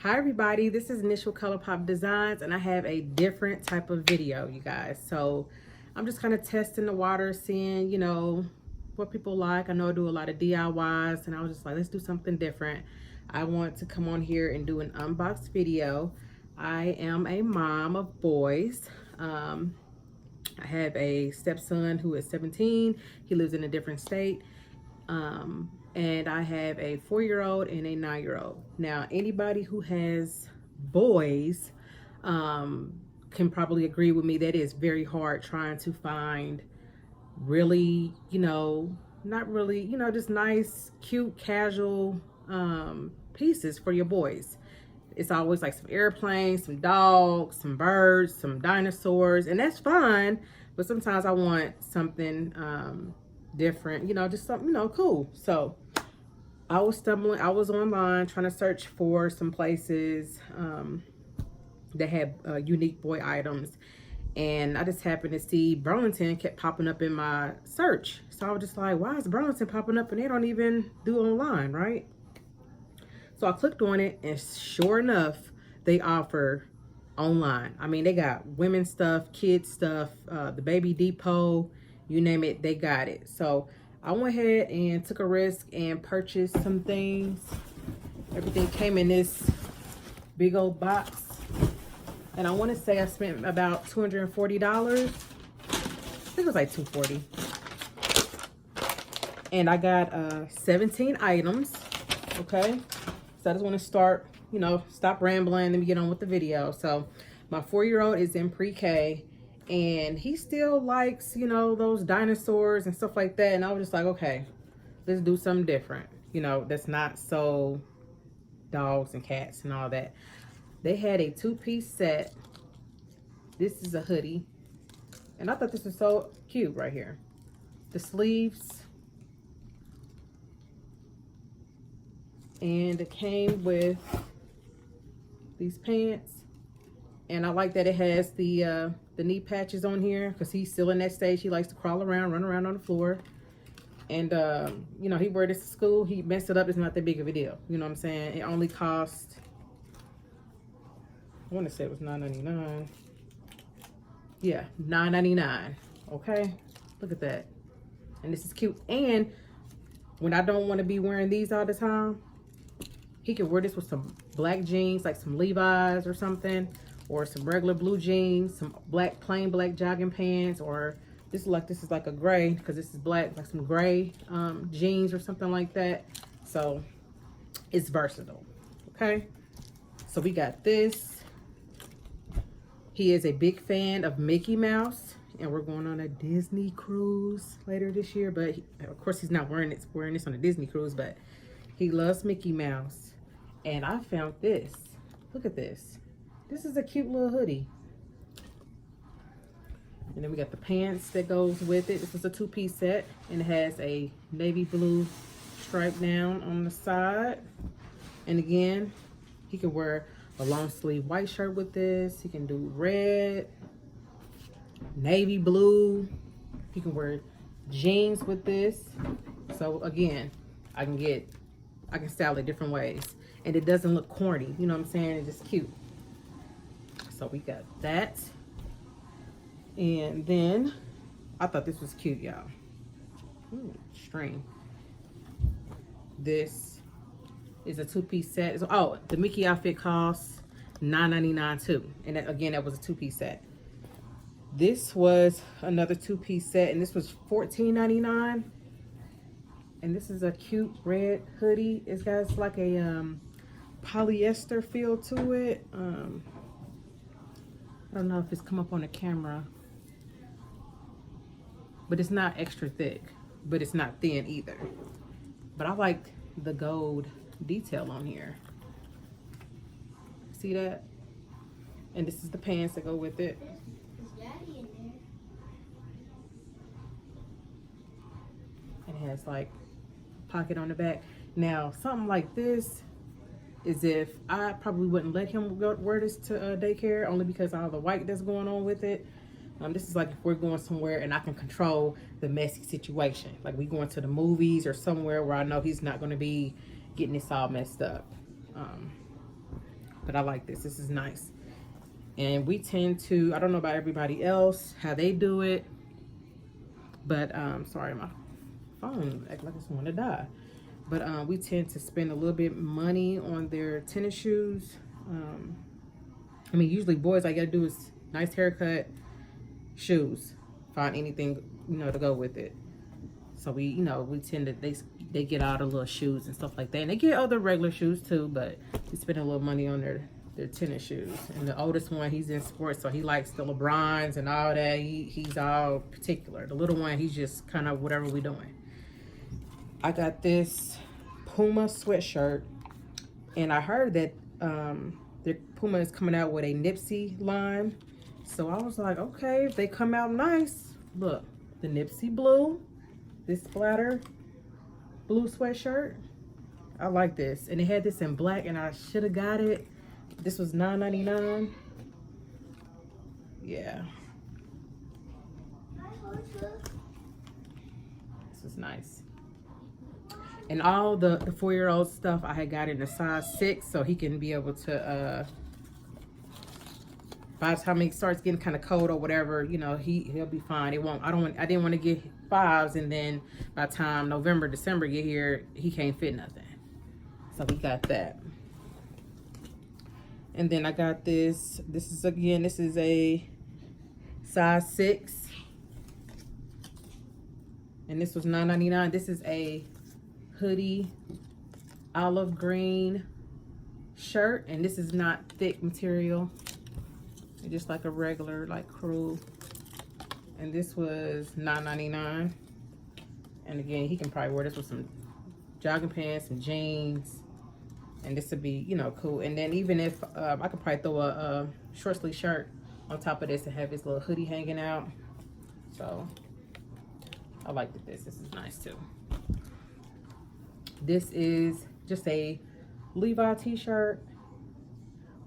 Hi everybody, this is Initial KolorPop Designz and I have a different type of video, you guys. So I'm just kind of testing the water, seeing, what people like. I know I do a lot of DIYs and I was just like, let's do something different. I want to come on here and do an unbox video. I am a mom of boys. I have a stepson who is 17. He lives in a different state. And I have a 4-year-old and a 9-year-old. Now, anybody who has boys can probably agree with me that it's very hard trying to find really, not really, just nice, cute, casual pieces for your boys. It's always like some airplanes, some dogs, some birds, some dinosaurs, and that's fine. But sometimes I want something different, just something, cool. So I was online trying to search for some places that had unique boy items, and I just happened to see Burlington kept popping up in my search. So I was just like, why is Burlington popping up and they don't even do online, right? So I clicked on it, and sure enough, they offer online. I mean, they got women's stuff, kids stuff, the Baby Depot, you name it, they got it. So I went ahead and took a risk and purchased some things. Everything came in this big old box. And I want to say I spent about $240. I think it was like $240. And I got 17 items, okay? So I just want to start, stop rambling, let me get on with the video. So my 4-year-old is in pre-K. And he still likes, those dinosaurs and stuff like that. And I was just like, okay, let's do something different. That's not so dogs and cats and all that. They had a 2-piece set. This is a hoodie. And I thought this was so cute right here. The sleeves. And it came with these pants. And I like that it has the knee patches on here because he's still in that stage. He likes to crawl around, run around on the floor. And, he wore this to school. He messed it up. It's not that big of a deal. You know what I'm saying? It only cost, I want to say it was $9.99. Yeah, $9.99. Okay? Look at that. And this is cute. And when I don't want to be wearing these all the time, he can wear this with some black jeans, like some Levi's or something. Or some regular blue jeans, some plain black jogging pants, or this is like a gray, because this is black, like some gray jeans or something like that. So it's versatile. Okay, so we got this. He is a big fan of Mickey Mouse, and we're going on a Disney cruise later this year. But of course he's not wearing this on a Disney cruise, but he loves Mickey Mouse. And I found this. Look at this. This is a cute little hoodie. And then we got the pants that goes with it. This is a 2-piece set, and it has a navy blue stripe down on the side. And again, he can wear a long sleeve white shirt with this. He can do red, navy blue. He can wear jeans with this. So again, I can style it different ways. And it doesn't look corny. You know what I'm saying? It's just cute. So we got that. And then I thought this was cute, y'all. String. This is a 2-piece set. Oh, the Mickey outfit costs $9.99 too. And that was a 2-piece set. This was another 2-piece set, and this was $14.99. And this is a cute red hoodie. It's got like a polyester feel to it. I don't know if it's come up on the camera, but it's not extra thick, but it's not thin either. But I like the gold detail on here. See that? And this is the pants that go with it. Is Daddy in there? And it has like a pocket on the back. Now, something like this is if I probably wouldn't let him wear this to daycare, only because of all the white that's going on with it. This is like if we're going somewhere and I can control the messy situation. Like we going to the movies or somewhere where I know he's not going to be getting this all messed up. but I like this. This is nice. And we tend to, I don't know about everybody else, how they do it, but sorry, my phone act like it's going to die. But we tend to spend a little bit money on their tennis shoes. I mean, usually boys, all you gotta do is nice haircut, shoes, find anything, you know, to go with it. So we, you know, we tend to, they get all the little shoes and stuff like that. And they get other regular shoes too, but we spend a little money on their tennis shoes. And the oldest one, he's in sports, so he likes the LeBrons and all that. He's all particular. The little one, he's just kind of whatever we doing. I got this Puma sweatshirt, and I heard that the Puma is coming out with a Nipsey line. So I was like, okay, if they come out nice. Look, the Nipsey blue, this splatter blue sweatshirt. I like this. And it had this in black, and I should have got it. This was $9.99. Yeah. This was nice. And all the 4-year-old stuff I had got in a size 6, so he can be able to, by the time he starts getting kind of cold or whatever, you know, he'll be fine. It won't. I didn't want to get 5s, and then by the time November, December get here, he can't fit nothing. So we got that. And then I got this. This is a size 6, and this was $9.99. This is a hoodie olive green shirt, and this is not thick material. It's just like a regular, like crew. And this was $9.99. And again, he can probably wear this with some jogging pants, some jeans, and this would be, you know, cool. And then even if I could probably throw a short sleeve shirt on top of this and have his little hoodie hanging out. So I like this. This is nice too. This is just a Levi t-shirt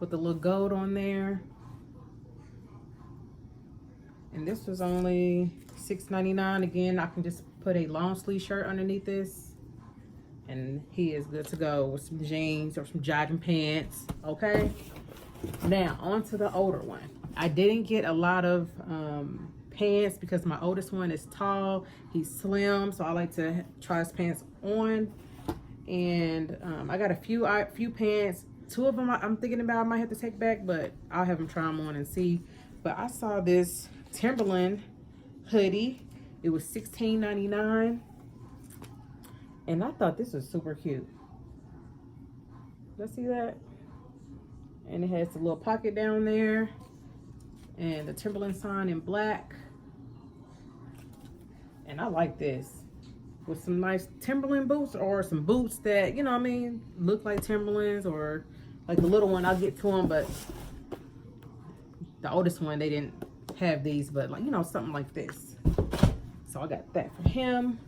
with a little gold on there. And this was only $6.99. Again, I can just put a long sleeve shirt underneath this, and he is good to go with some jeans or some jogging pants. Okay. Now on to the older one. I didn't get a lot of pants because my oldest one is tall. He's slim, so I like to try his pants on. And I got a few pants. 2 of them I'm thinking about I might have to take back, but I'll have them try them on and see. But I saw this Timberland hoodie. It was $16.99, and I thought this was super cute. Let's see that. And it has a little pocket down there, and the Timberland sign in black. And I like this with some nice Timberland boots, or some boots that, you know what I mean, look like Timberlands, or like the little one, I'll get to them, but the oldest one, they didn't have these, but like, you know, something like this. So I got that for him.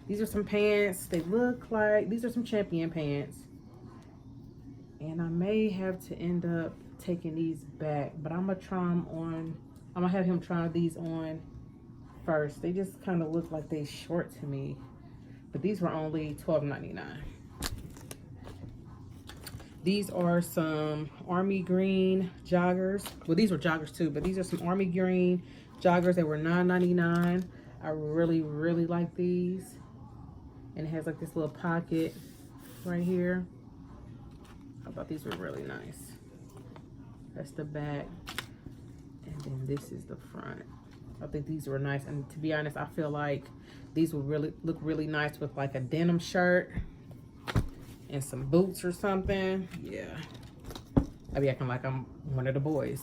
These are some pants. They look like, these are some Champion pants. And I may have to end up taking these back, but I'm gonna try them on. I'm gonna have him try these on first. They just kind of look like they short to me, but these were only $12.99. These are some army green joggers. Well, these were joggers too, but these are some army green joggers. They were $9.99. I really, really like these. And it has like this little pocket right here. I thought these were really nice. That's the back. And then this is the front. I think these were nice. And to be honest, I feel like these would really look really nice with like a denim shirt and some boots or something. Yeah. I be acting like I'm one of the boys,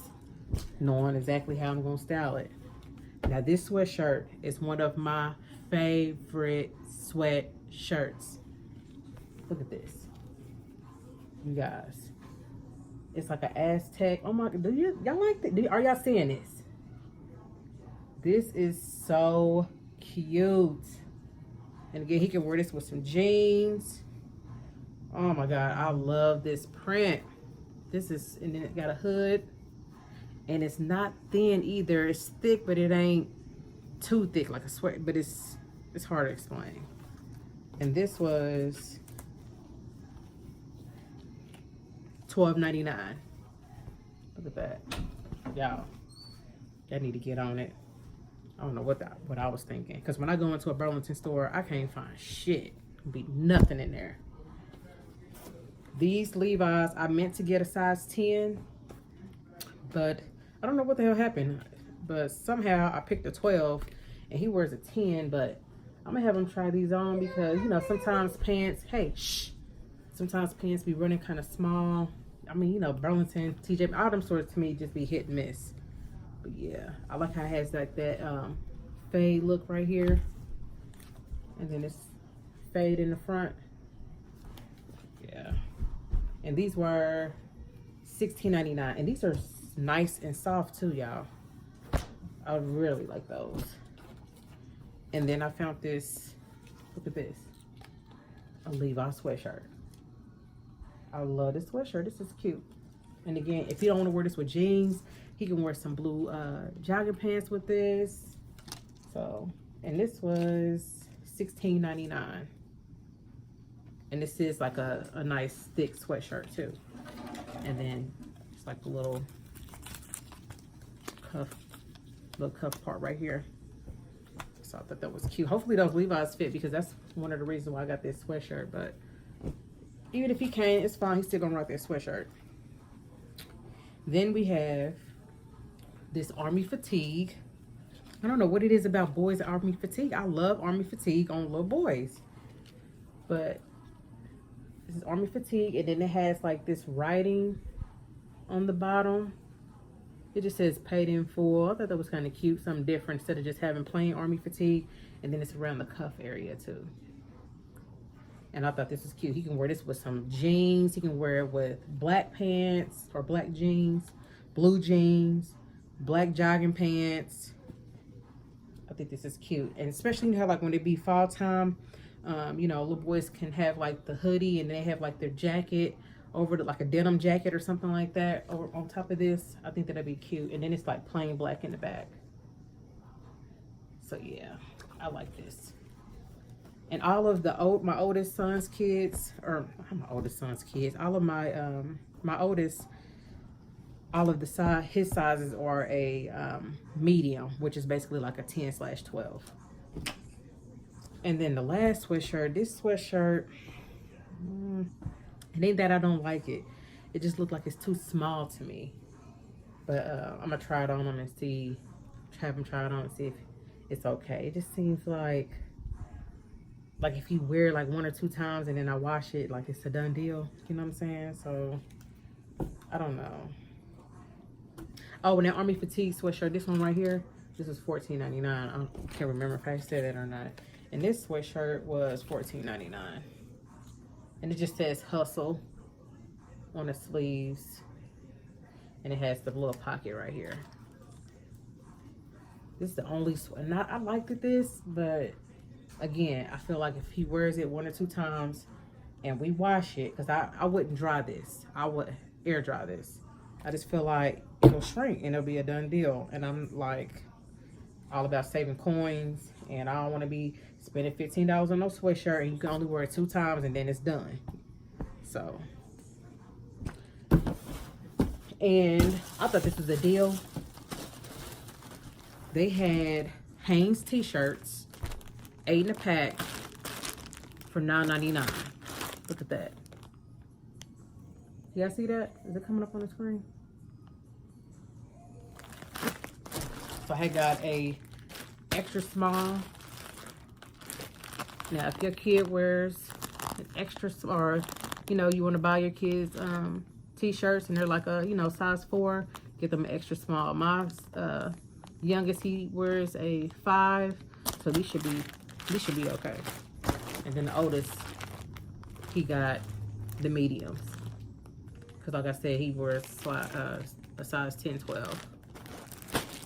knowing exactly how I'm gonna style it. Now this sweatshirt is one of my favorite sweatshirts. Look at this, you guys. It's like an Aztec. Oh my, do y'all like that? Are y'all seeing this? This is so cute. And again, he can wear this with some jeans. Oh my God, I love this print. This is, and then it got a hood, and it's not thin either. It's thick, but it ain't too thick like a sweat, but it's hard to explain. And this was $12.99. Look at that. Y'all, I need to get on it. I don't know what I was thinking. Because when I go into a Burlington store, I can't find shit. Be nothing in there. These Levi's, I meant to get a size 10. But I don't know what the hell happened. But somehow I picked a 12. And he wears a 10. But I'm going to have him try these on. Because, you know, sometimes pants... Hey, shh. Sometimes pants be running kind of small. I mean, you know, Burlington, TJ, all them stores to me just be hit and miss. But yeah, I like how it has like that fade look right here. And then it's fade in the front. Yeah. And these were $16.99. And these are nice and soft too, y'all. I really like those. And then I found this, look at this, a Levi sweatshirt. I love this sweatshirt. This is cute. And again, if you don't want to wear this with jeans, he can wear some blue jogging pants with this. So, and this was $16.99. And this is like a nice thick sweatshirt too. And then it's like a little cuff part right here. So I thought that was cute. Hopefully those Levi's fit, because that's one of the reasons why I got this sweatshirt. But even if he can't, it's fine. He's still gonna rock that sweatshirt. Then we have this army fatigue. I don't know what it is about boys army fatigue. I love army fatigue on little boys. But this is army fatigue, and then it has like this writing on the bottom. It just says paid in full. I thought that was kind of cute, something different instead of just having plain army fatigue. And then it's around the cuff area too. And I thought this was cute. He can wear this with some jeans. He can wear it with black pants or black jeans, blue jeans, black jogging pants. I think this is cute. And especially, you know, like when it be fall time, you know, little boys can have like the hoodie and they have like their jacket over like a denim jacket or something like that or on top of this. I think that'd be cute. And then it's like plain black in the back. So yeah, I like this. And all of my oldest son's kids, or my oldest son's kids, all of my my oldest, all of his sizes are a medium, which is basically like a 10/12. And then the last sweatshirt, this sweatshirt, it ain't that I don't like it. It just looked like it's too small to me. But I'm gonna try it on him and see, have him try it on and see if it's okay. It just seems like if you wear it like 1 or 2 times and then I wash it, like it's a done deal. You know what I'm saying? So I don't know. Oh, and that army fatigue sweatshirt, this one right here, this was $14.99. I can't remember if I said that or not. And this sweatshirt was $14.99. And it just says hustle on the sleeves. And it has the little pocket right here. This is the only sweat. I liked this, but again, I feel like if he wears it 1 or 2 times and we wash it, because I wouldn't dry this. I would air dry this. I just feel like it'll shrink and it'll be a done deal. And I'm like all about saving coins, and I don't want to be spending $15 on no sweatshirt and you can only wear it 2 times and then it's done. So, and I thought this was a deal. They had Hanes t-shirts, 8 in a pack for $9.99. Look at that. Y'all see that? Is it coming up on the screen? So I got a extra small. Now, if your kid wears an extra, or you know, you want to buy your kids t-shirts and they're like a, you know, size 4, get them an extra small. My youngest, he wears a 5, so these should be okay. And then the oldest, he got the mediums, because like I said, he wears a size 10, 12.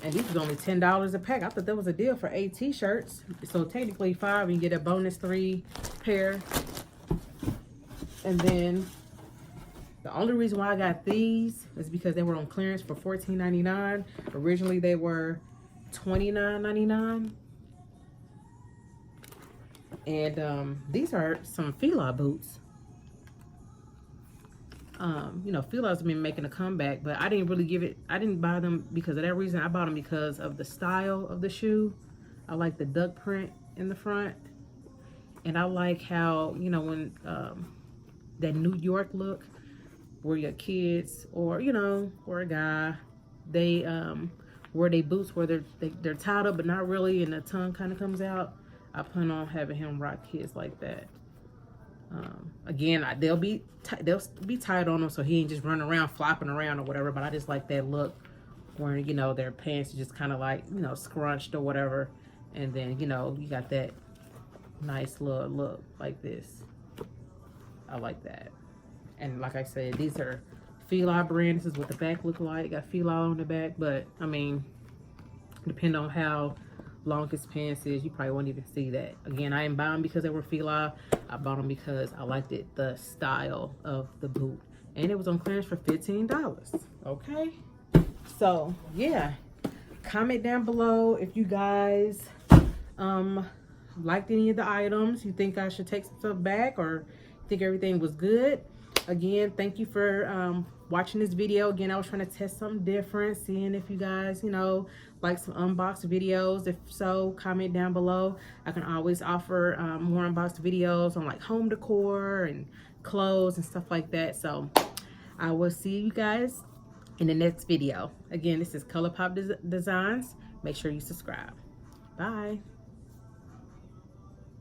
And these was only $10 a pack. I thought that was a deal for 8 t-shirts. So technically 5, you get a bonus 3 pair. And then the only reason why I got these is because they were on clearance for $14.99. Originally they were $29.99. And these are some Fila boots. You know, Fila's been making a comeback, but I didn't really I didn't buy them because of that reason. I bought them because of the style of the shoe. I like the duck print in the front. And I like how, you know, when that New York look where your kids or, you know, or a guy, they wear their boots where they're tied up but not really, and the tongue kind of comes out. I plan on having him rock his like that. Again, they'll be tied on him so he ain't just running around flopping around or whatever, but I just like that look where, you know, their pants are just kind of like, you know, scrunched or whatever, and then, you know, you got that nice little look like this. I like that. And like I said, these are Fila brand. This is what the back look like. Got Fila on the back, but I mean, depending on how long his pants is, you probably won't even see that. Again, I didn't buy them because they were Fila. I bought them because I liked the style of the boot, and it was on clearance for $15. Okay, so yeah, comment down below if you guys liked any of the items. You think I should take some stuff back, or think everything was good. Again, thank you for watching this video. Again, I was trying to test something different, seeing if you guys, you know, like some unboxed videos. If so, comment down below. I can always offer more unboxed videos on like home decor and clothes and stuff like that. So I will see you guys in the next video. Again, this is KolorPop Designz. Make sure you subscribe. Bye.